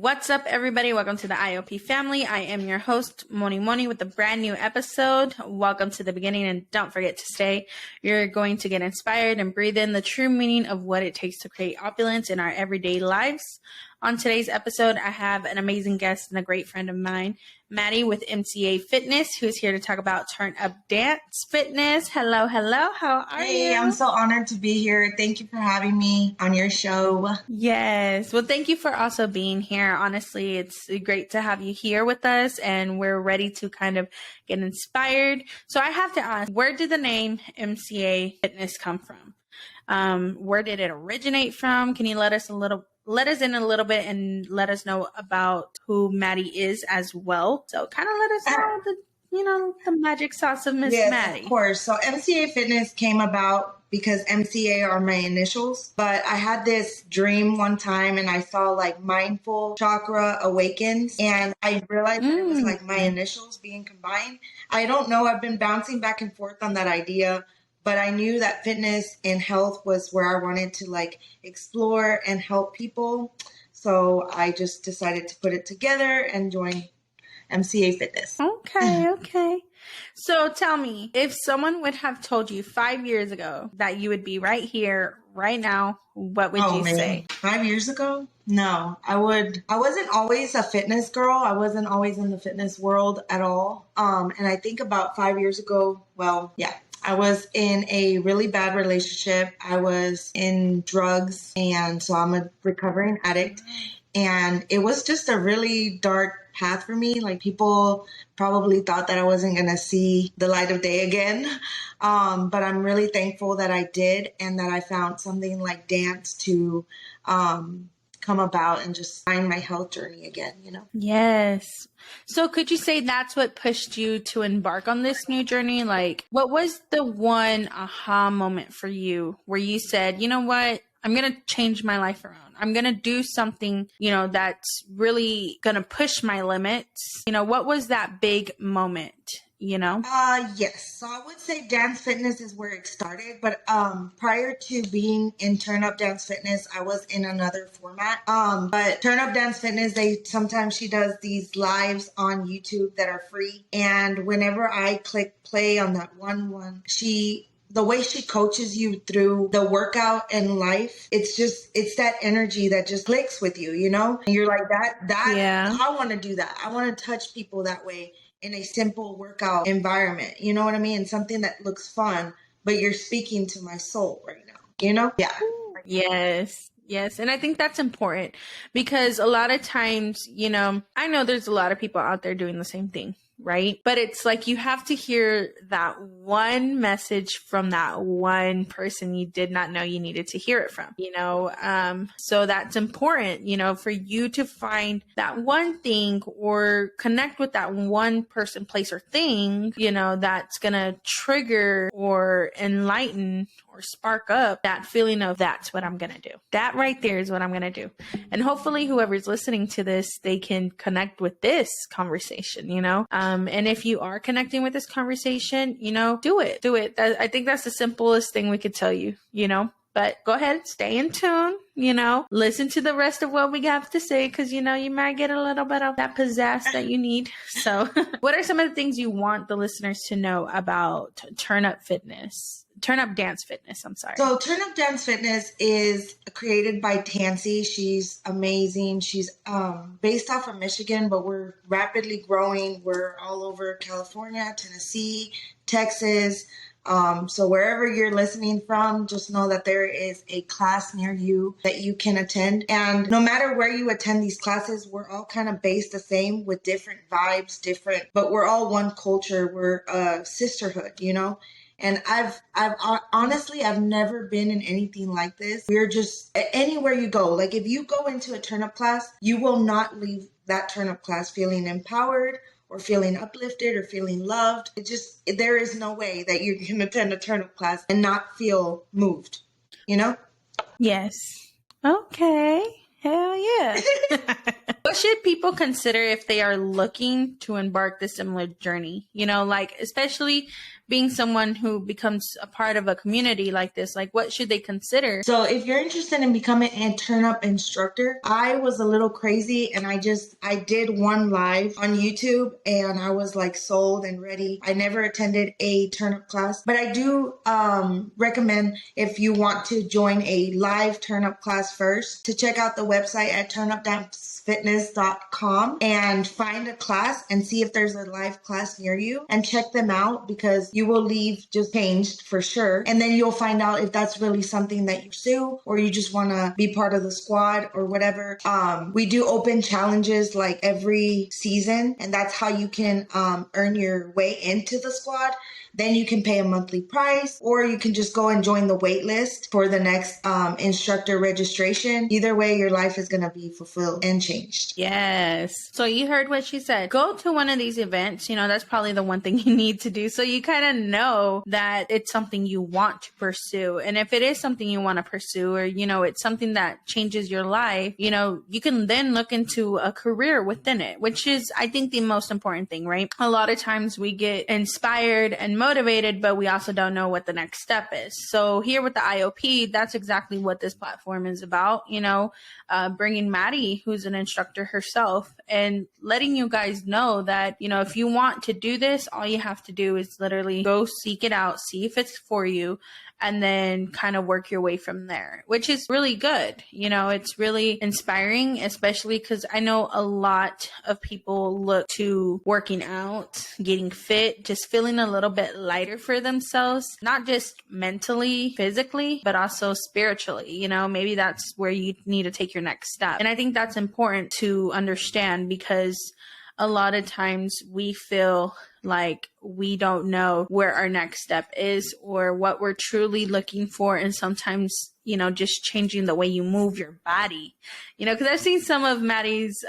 What's up, everybody? Welcome to the IOP family. I am your host, Moni, with a brand new episode. Welcome to the beginning, and don't forget to stay. You're going to get inspired and breathe in the true meaning of what it takes to create opulence in our everyday lives. On today's episode, I have an amazing guest and a great friend of mine, Mattie with MCA Fitness, who's here to talk about turn up dance fitness. Hello. How are you? Hey, I'm so honored to be here. Thank you for having me on your show. Yes. Well, thank you for also being here. Honestly, it's great to have you here with us, and we're ready to kind of get inspired. So I have to ask, where did the name MCA Fitness come from? Where did it originate from? Can you let us in a little bit and let us know about who Mattie is as well? So kind of let us know the magic sauce of Miss Mattie. Yes, of course. So MCA Fitness came about because MCA are my initials, but I had this dream one time and I saw like mindful chakra awakens, and I realized that it was like my initials being combined. I don't know. I've been bouncing back and forth on that idea, but I knew that fitness and health was where I wanted to like explore and help people. So I just decided to put it together and join MCA Fitness. Okay. So tell me, if someone would have told you 5 years ago that you would be right here, right now, what would you say? 5 years ago? No, I wasn't always a fitness girl. I wasn't always in the fitness world at all. And I think about 5 years ago, I was in a really bad relationship. I was in drugs, and so I'm a recovering addict. And it was just a really dark path for me. Like, people probably thought that I wasn't going to see the light of day again. But I'm really thankful that I did, and that I found something like dance to come about and just find my health journey again, Yes. So could you say that's what pushed you to embark on this new journey? Like, what was the one aha moment for you where you said, you know what, I'm going to change my life around. I'm going to do something, that's really going to push my limits. What was that big moment? Yes. So I would say dance fitness is where it started. But prior to being in Turn Up Dance Fitness, I was in another format. But Turn Up Dance Fitness, sometimes she does these lives on YouTube that are free. And whenever I click play on that one, the way she coaches you through the workout and life, it's that energy that just clicks with you, And you're like, Yeah. I want to do that. I want to touch people that way in a simple workout environment. You know what I mean? Something that looks fun, but you're speaking to my soul right now, Yeah. Yes. And I think that's important because a lot of times, I know there's a lot of people out there doing the same thing, right? But it's like you have to hear that one message from that one person you did not know you needed to hear it from, so that's important, for you to find that one thing or connect with that one person, place, or thing, that's going to trigger or enlighten or spark up that feeling of that's what I'm going to do. That right there is what I'm going to do. And hopefully whoever's listening to this, they can connect with this conversation, and if you are connecting with this conversation, do it. I think that's the simplest thing we could tell you, but go ahead, stay in tune, listen to the rest of what we have to say, because, you might get a little bit of that pizzazz that you need. So what are some of the things you want the listeners to know about Turn Up Dance Fitness? I'm sorry. So Turn Up Dance Fitness is created by Tansy. She's amazing. She's based off of Michigan, but we're rapidly growing. We're all over California, Tennessee, Texas. So wherever you're listening from, just know that there is a class near you that you can attend. And no matter where you attend these classes, we're all kind of based the same with different vibes, but we're all one culture. We're a sisterhood, And I've honestly, I've never been in anything like this. We're just anywhere you go. Like, if you go into a turn-up class, you will not leave that turn-up class feeling empowered or feeling uplifted or feeling loved. There is no way that you can attend a turn-up class and not feel moved, Yes. Okay. Hell yeah. What should people consider if they are looking to embark this similar journey? Especially being someone who becomes a part of a community like this? Like, what should they consider? So if you're interested in becoming a turn-up instructor, I was a little crazy and I did one live on YouTube and I was like sold and ready. I never attended a turn-up class, but I do recommend, if you want to join a live turn-up class first, to check out the website at turnupdancefitness.com and find a class and see if there's a live class near you and check them out, because you will leave just changed for sure. And then you'll find out if that's really something that you pursue, or you just want to be part of the squad or whatever. We do open challenges like every season, and that's how you can earn your way into the squad. Then you can pay a monthly price, or you can just go and join the wait list for the next instructor registration. Either way, your life is going to be fulfilled and changed. Yes. So you heard what she said. Go to one of these events. You know, that's probably the one thing you need to do, so you kind of know that it's something you want to pursue. And if it is something you want to pursue, or, you know, it's something that changes your life, you know, you can then look into a career within it, which is, I think, the most important thing, right? A lot of times we get inspired and motivated, but we also don't know what the next step is. So here with the IOP, that's exactly what this platform is about, you know, bringing Mattie, who's an instructor herself, and letting you guys know that, you know, if you want to do this, all you have to do is literally go seek it out, see if it's for you, and then kind of work your way from there, which is really good. You know, it's really inspiring, especially because I know a lot of people look to working out, getting fit, just feeling a little bit lighter for themselves, not just mentally, physically, but also spiritually. You know, maybe that's where you need to take your next step. And I think that's important to understand, because a lot of times we feel like we don't know where our next step is or what we're truly looking for. And sometimes, you know, just changing the way you move your body, you know, because I've seen some of Mattie's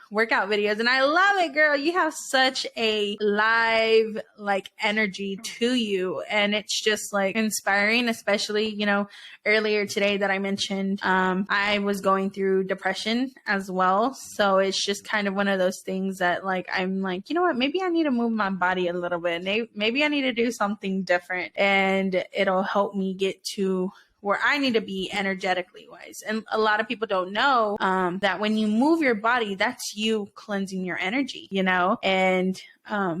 workout videos and I love it, girl. You have such a live, like, energy to you. And it's just like inspiring, especially, you know, earlier today that I mentioned, I was going through depression as well. So it's just kind of one of those things that, like, I'm like, you know what, maybe I need to move my body a little bit. Maybe I need to do something different, and it'll help me get to where I need to be energetically wise. And a lot of people don't know that when you move your body, that's you cleansing your energy, you know, and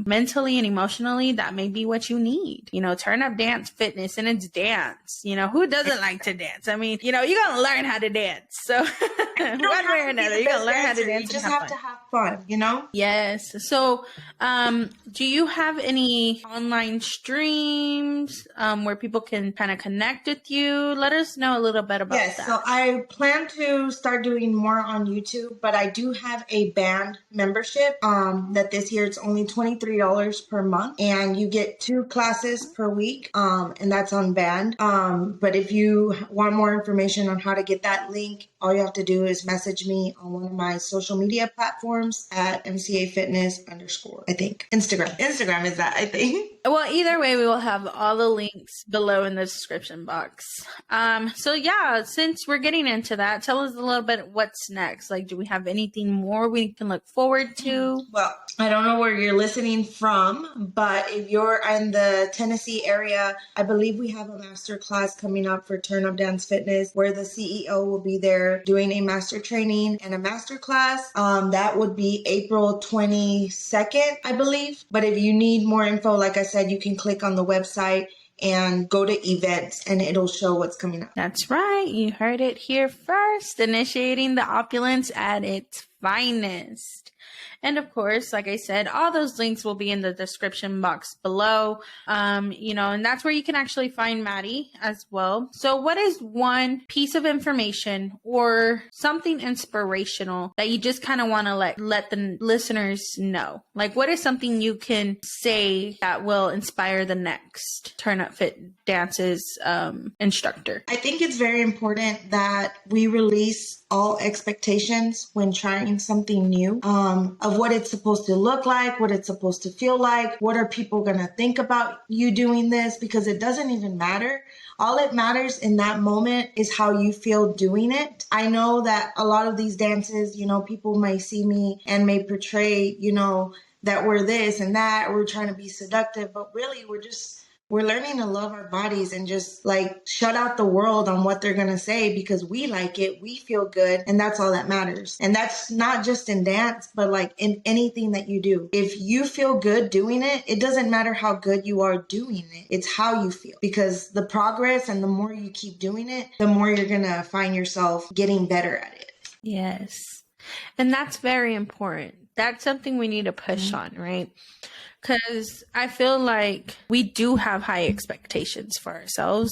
mentally and emotionally, that may be what you need. You know, turn up dance fitness, and it's dance. You know, who doesn't like to dance? I mean, you know, you're going to learn how to dance. So one way or another, you're going to learn how to dance. You just have to have fun, you know? Yes. So do you have any online streams where people can kind of connect with you? Let us know a little bit about that. Yes, so I plan to start doing more on YouTube, but I do have a band membership that this year it's only $23 per month, and you get 2 classes per week, and that's on band. But if you want more information on how to get that link, all you have to do is message me on one of my social media platforms at MCA Fitness _ I think. Instagram is that, I think. Well, either way, we will have all the links below in the description box. So yeah, since we're getting into that, tell us a little bit what's next. Like, do we have anything more we can look forward to? Well, I don't know where you're listening from, but if you're in the Tennessee area, I believe we have a master class coming up for Turn Up Dance Fitness, where the CEO will be there doing a master training and a master class. That would be April 22nd, I believe. But if you need more info, like I said, you can click on the website and go to events, and it'll show what's coming up. That's right. You heard it here first. Initiating the opulence at its finest. And of course, like I said, all those links will be in the description box below. You know, and that's where you can actually find Mattie as well. So what is one piece of information or something inspirational that you just kind of want to let the listeners know? Like, what is something you can say that will inspire the next Turn Up Fit Dance's instructor? I think it's very important that we release all expectations when trying something new, of what it's supposed to look like, what it's supposed to feel like, what are people going to think about you doing this, because it doesn't even matter. All it matters in that moment is how you feel doing it. I know that a lot of these dances, you know, people may see me and may portray, you know, that we're this and that, or we're trying to be seductive, but really we're just we're learning to love our bodies and just like shut out the world on what they're going to say because we like it, we feel good, and that's all that matters. And that's not just in dance, but like in anything that you do. If you feel good doing it, it doesn't matter how good you are doing it. It's how you feel, because the progress and the more you keep doing it, the more you're going to find yourself getting better at it. Yes. And that's very important. That's something we need to push on, right? Because I feel like we do have high expectations for ourselves,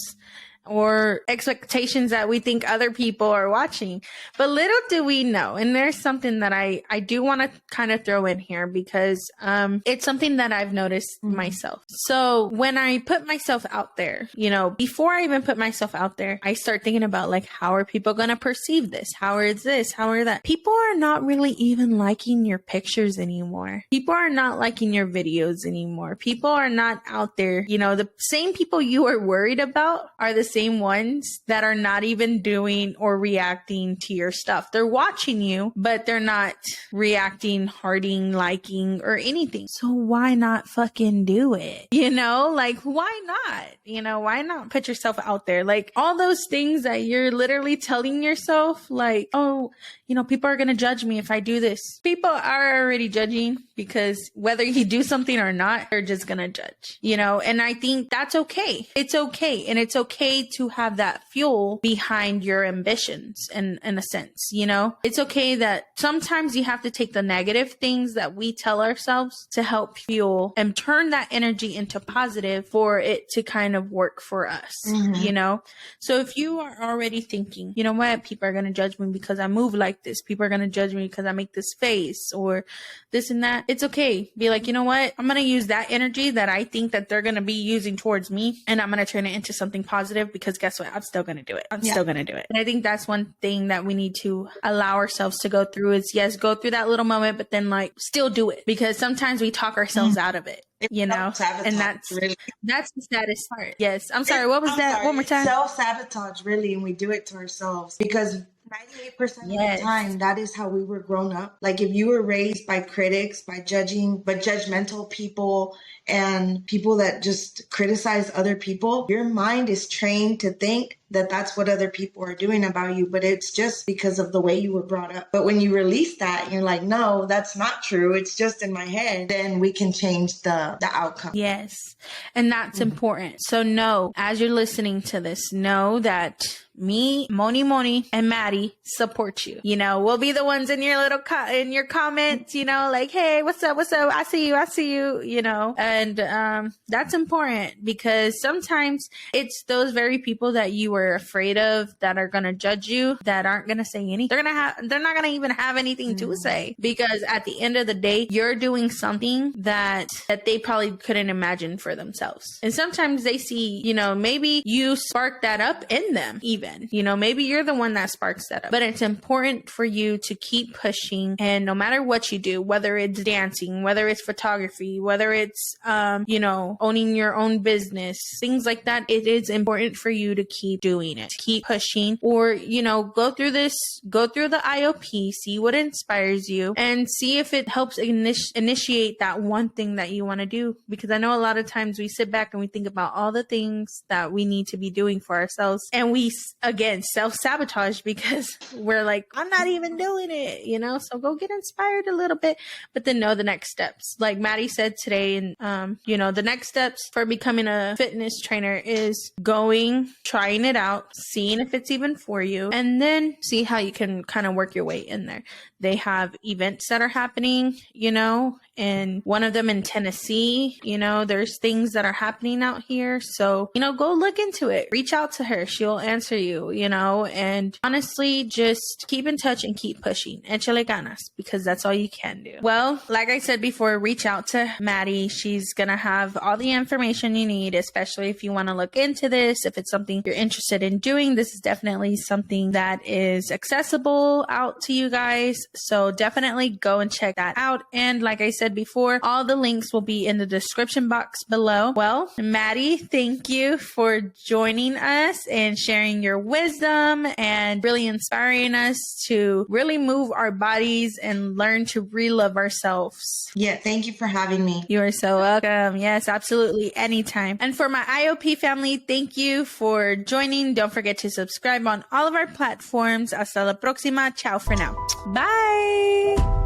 or expectations that we think other people are watching. But little do we know, and there's something that I do want to kind of throw in here because it's something that I've noticed myself. So when I put myself out there, you know, before I even put myself out there, I start thinking about like, how are people going to perceive this? How is this? How are that? People are not really even liking your pictures anymore. People are not liking your videos anymore. People are not out there. You know, the same people you are worried about are the same ones that are not even doing or reacting to your stuff. They're watching you, but they're not reacting, hearting, liking, or anything. So why not fucking do it? You know, like, why not? You know, why not put yourself out there? Like all those things that you're literally telling yourself, like, oh, you know, people are going to judge me if I do this. People are already judging, because whether you do something or not, they're just going to judge, you know? And I think that's okay. It's okay. And it's okay to have that fuel behind your ambitions in a sense, you know? It's okay that sometimes you have to take the negative things that we tell ourselves to help fuel and turn that energy into positive for it to kind of work for us, you know? So if you are already thinking, you know what, people are going to judge me because I move like this. People are going to judge me because I make this face or this and that. It's okay. Be like, you know what? I'm going to use that energy that I think that they're going to be using towards me, and I'm going to turn it into something positive, because guess what? I'm still going to do it. I'm still going to do it. And I think that's one thing that we need to allow ourselves to go through is, yes, go through that little moment, but then like still do it, because sometimes we talk ourselves out of it. You know, and that's the saddest part. Yes. I'm sorry. What was that? One more time. Self-sabotage, really. And we do it to ourselves because 98% of the time, that is how we were grown up. Like if you were raised by critics, by judgmental people and people that just criticize other people, your mind is trained to think that that's what other people are doing about you, but it's just because of the way you were brought up. But when you release that, and you're like, no, that's not true, it's just in my head, then we can change the outcome. Yes. And that's important. So know, as you're listening to this, know that me, Moni, and Mattie support you. You know, we'll be the ones in your little in your comments, you know, like, hey, what's up? I see you, you know, and that's important, because sometimes it's those very people that you were afraid of that are going to judge you, that aren't going to say anything. They're not going to even have anything to say, because at the end of the day, you're doing something that they probably couldn't imagine for themselves. And sometimes they see, you know, maybe you spark that up in them even. You know, maybe you're the one that sparks that up. But it's important for you to keep pushing. And no matter what you do, whether it's dancing, whether it's photography, whether it's, you know, owning your own business, things like that, it is important for you to keep doing it, keep pushing, or, you know, go through the IOP, see what inspires you, and see if it helps initiate that one thing that you want to do. Because I know a lot of times we sit back and we think about all the things that we need to be doing for ourselves, and we again self-sabotage because we're like, I'm not even doing it, you know? So go get inspired a little bit, but then know the next steps. Like Mattie said today, and you know, the next steps for becoming a fitness trainer is going, trying it out, seeing if it's even for you, and then see how you can kind of work your way in there. They have events that are happening, you know, and one of them in Tennessee, you know, there's things that are happening out here. So, you know, go look into it. Reach out to her. She'll answer you, you know, and honestly, just keep in touch and keep pushing. Échale ganas, because that's all you can do. Well, like I said before, reach out to Mattie. She's going to have all the information you need, especially if you want to look into this. If it's something you're interested in doing, this is definitely something that is accessible out to you guys. So definitely go and check that out. And like I said before, all the links will be in the description box below. Well, Mattie, thank you for joining us and sharing your wisdom and really inspiring us to really move our bodies and learn to re-love ourselves. Yeah, thank you for having me. You are so welcome. Yes, absolutely. Anytime. And for my IOP family, thank you for joining. Don't forget to subscribe on all of our platforms. Hasta la próxima. Ciao for now. Bye.